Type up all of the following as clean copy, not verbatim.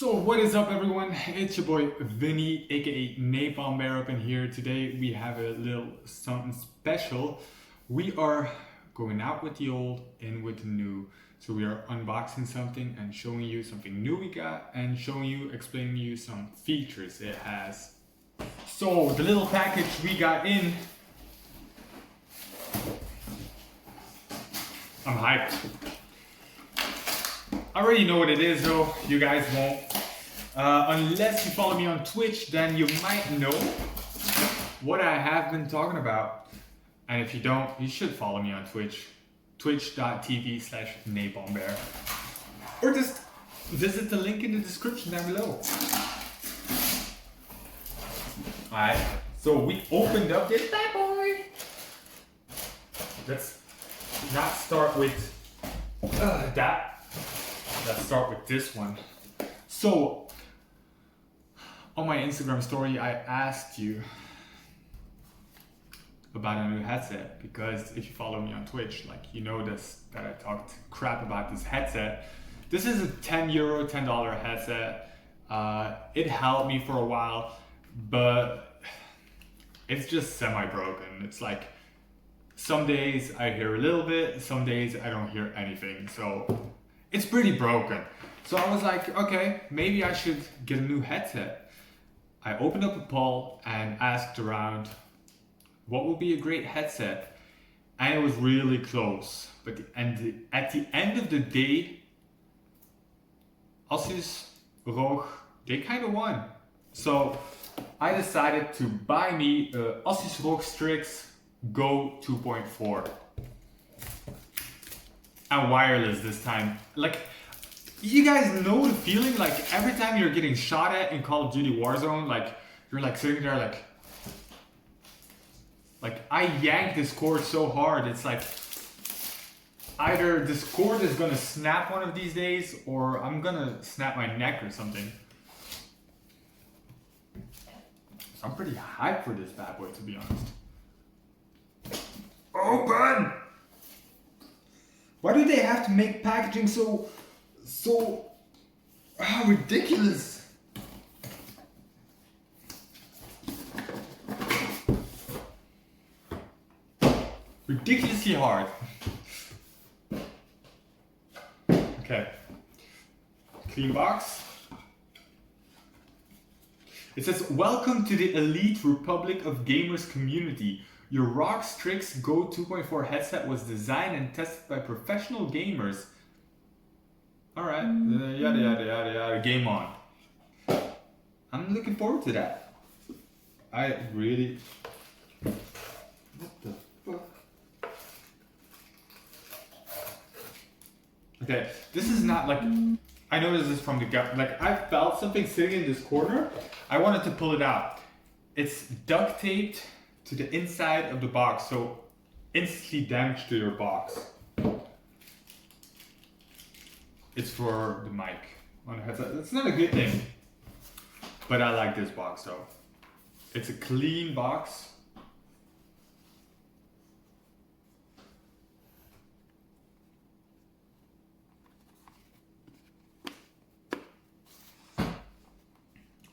So what is up everyone, it's your boy Vinny aka Napalm Bear up in here. Today we have a little something special. We are going out with the old, in with the new. So we are unboxing something and showing you something new we got and explaining you some features it has. So the little package we got in, I'm hyped. I already know what it is though, you guys won't. Unless you follow me on Twitch, then you might know what I have been talking about. And if you don't, you should follow me on Twitch. Twitch.tv/Napalmbear. Or just visit the link in the description down below. Alright, so we opened up this bad boy. Let's not start with that. Let's start with this one. So, on my Instagram story, I asked you about a new headset because if you follow me on Twitch, like you know this, that I talked crap about this headset. This is a $10 headset. It helped me for a while, but it's just semi-broken. It's like some days I hear a little bit, some days I don't hear anything. So it's pretty broken. So I was like, okay, maybe I should get a new headset. I opened up a poll and asked around what would be a great headset, and it was really close. But at the end of the day, Asus, ROG, they kind of won. So I decided to buy me a Asus ROG Strix Go 2.4. And wireless this time. Like, you guys know the feeling, like every time you're getting shot at in Call of Duty Warzone, like you're like sitting there like I yanked this cord so hard, it's like either this cord is gonna snap one of these days or I'm gonna snap my neck or something. So I'm pretty hyped for this bad boy, to be honest. Open! Why do they have to make packaging so ridiculous? Ridiculously hard. Okay. Clean box. It says, welcome to the elite Republic of Gamers community. Your ROG Strix Go 2.4 headset was designed and tested by professional gamers. Alright, yada yada yada yada, game on. I'm looking forward to that. I really... What the fuck? Okay, this is not like... I know this is from the gut. Like, I felt something sitting in this corner. I wanted to pull it out. It's duct taped to the inside of the box, so instantly damage to your box. It's for the mic on the headset. It's not a good thing, but I like this box though. It's a clean box.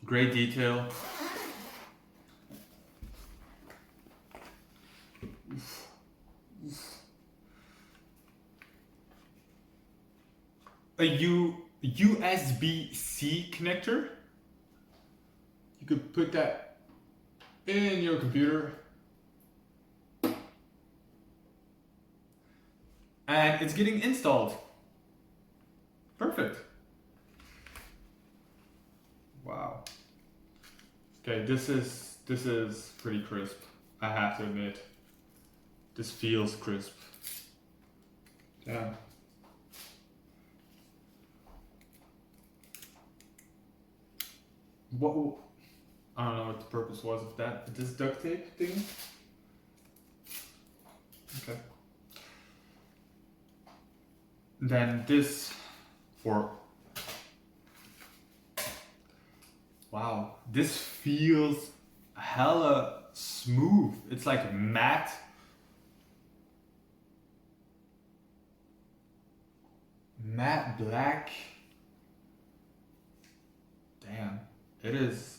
Great detail. A USB-C connector. You could put that in your computer. And it's getting installed. Perfect. Wow. Okay, this is pretty crisp, I have to admit. This feels crisp. Yeah. What? I don't know what the purpose was of that. This duct tape thing? Okay. Then this for... Wow, this feels hella smooth. It's like matte. Matte black. it is.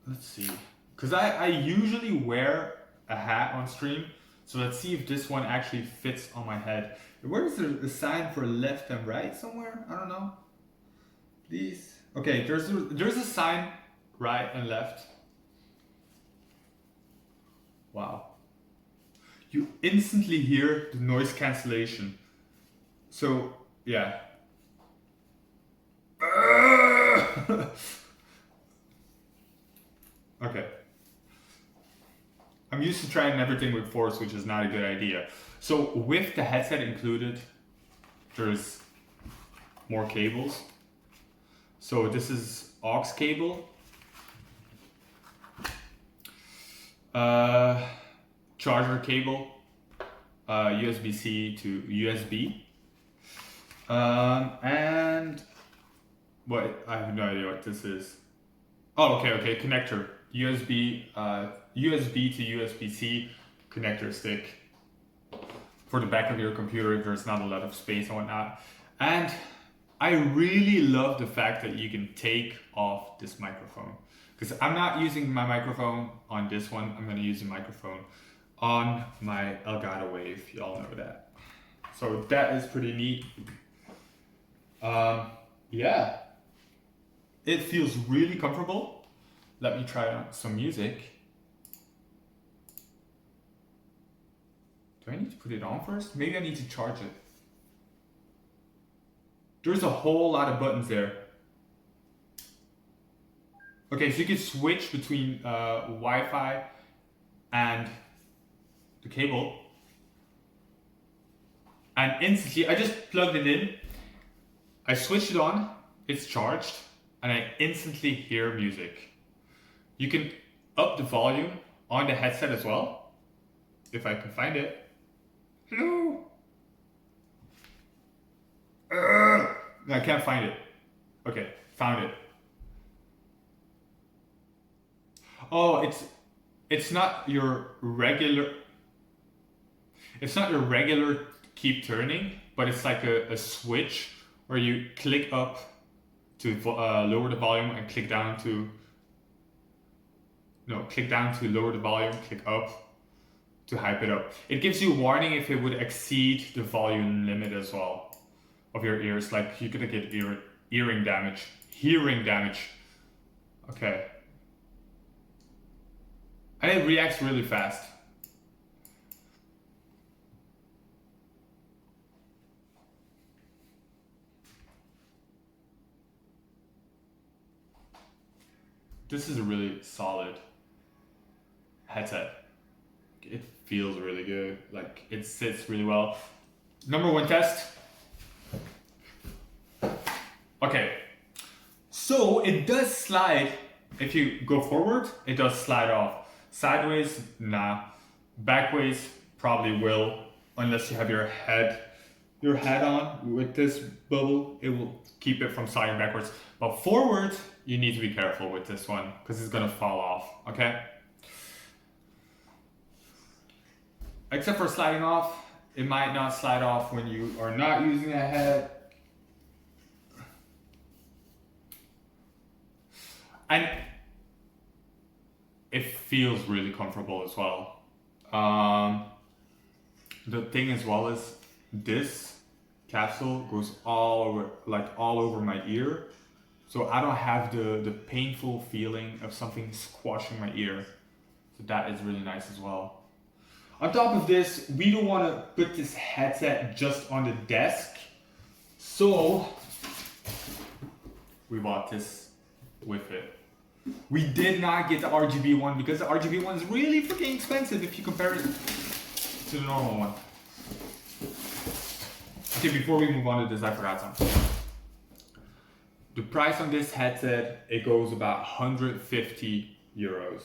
Let's see, because I usually wear a hat on stream, so let's see if this one actually fits on my head. Where is there a sign for left and right somewhere? I don't know. Please. Okay, there's a sign right and left. Wow. You instantly hear the noise cancellation. So yeah. Okay. I'm used to trying everything with force, which is not a good idea. So with the headset included, there's more cables. So this is aux cable, charger cable, USB-C to USB, and what, I have no idea what this is. Oh, okay, connector, USB to USB-C connector stick for the back of your computer if there's not a lot of space and whatnot. And I really love the fact that you can take off this microphone, because I'm not using my microphone on this one. I'm going to use the microphone on my Elgato Wave. Y'all know that. So that is pretty neat. Yeah, it feels really comfortable. Let me try out some music. Do I need to put it on first? Maybe I need to charge it. There's a whole lot of buttons there. Okay, so you can switch between Wi-Fi and the cable. And instantly, I just plugged it in. I switched it on, it's charged, and I instantly hear music. You can up the volume on the headset as well, if I can find it. Hello? I can't find it. Okay, found it. Oh, it's not your regular. It's not your regular keep turning, but it's like a switch where you click up to lower the volume and click down to. No, click down to lower the volume, click up to hype it up. It gives you a warning if it would exceed the volume limit as well of your ears. Like you're gonna get hearing damage. Okay. And it reacts really fast. This is a really solid headset. It feels really good. Like it sits really well. Number one test. Okay. So it does slide. If you go forward, it does slide off. Sideways, nah. Backways, probably will, unless you have your head on with this bubble. It will keep it from sliding backwards. But forward, you need to be careful with this one because it's gonna fall off. Okay. Except for sliding off, it might not slide off when you are not using a head. And it feels really comfortable as well. The thing as well is this capsule goes all over my ear. So I don't have the painful feeling of something squashing my ear. So that is really nice as well. On top of this, we don't want to put this headset just on the desk. So we bought this with it. We did not get the RGB one because the RGB one is really freaking expensive if you compare it to the normal one. Okay, before we move on to this, I forgot something. The price on this headset, it goes about 150 euros.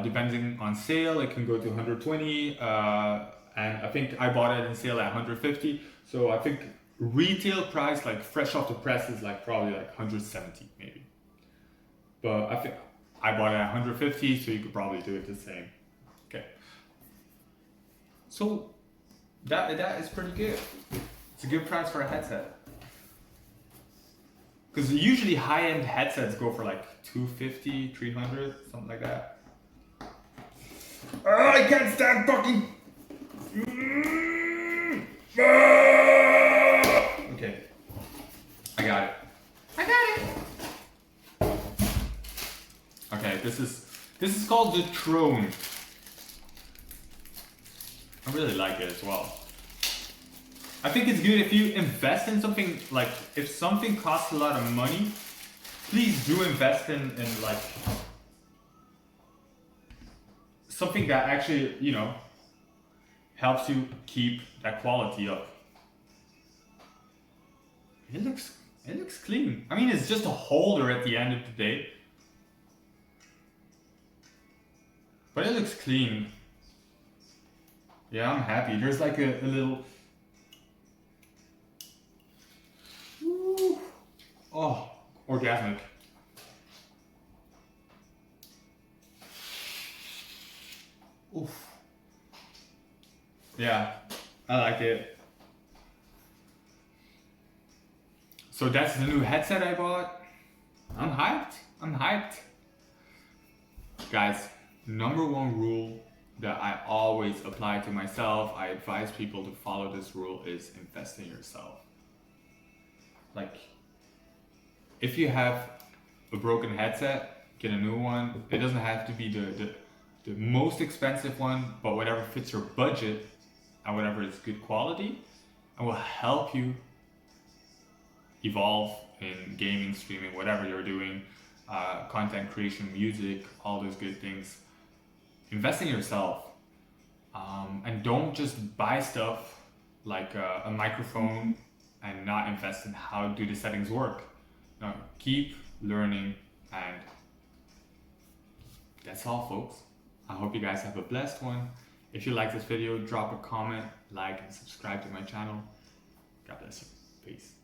Depending on sale, it can go to 120. And I think I bought it in sale at 150. So I think retail price, like fresh off the press, is like probably like 170 maybe. But I think I bought it at 150, so you could probably do it the same. Okay. So that is pretty good. It's a good price for a headset. Because usually high-end headsets go for like 250, 300, something like that. Oh, I can't stand fucking. Okay, I got it. I got it. Okay, this is called the Throne. I really like it as well. I think it's good if you invest in something, like if something costs a lot of money, please do invest in like something that actually, you know, helps you keep that quality up. It looks clean. I mean, it's just a holder at the end of the day, but it looks clean. Yeah, I'm happy. There's like a little. Ooh. Oh, orgasmic. Oof. Yeah, I like it. So that's the new headset I bought. I'm hyped. I'm hyped. Guys, number one rule that I always apply to myself, I advise people to follow this rule, is invest in yourself. Like, if you have a broken headset, get a new one. It doesn't have to be the most expensive one, but whatever fits your budget and whatever is good quality and will help you evolve in gaming, streaming, whatever you're doing, content creation, music, all those good things. Invest in yourself, and don't just buy stuff like a microphone and not invest in how do the settings work. No, keep learning, and that's all, folks. I hope you guys have a blessed one. If you like this video, drop a comment, like, and subscribe to my channel. God bless you. Peace.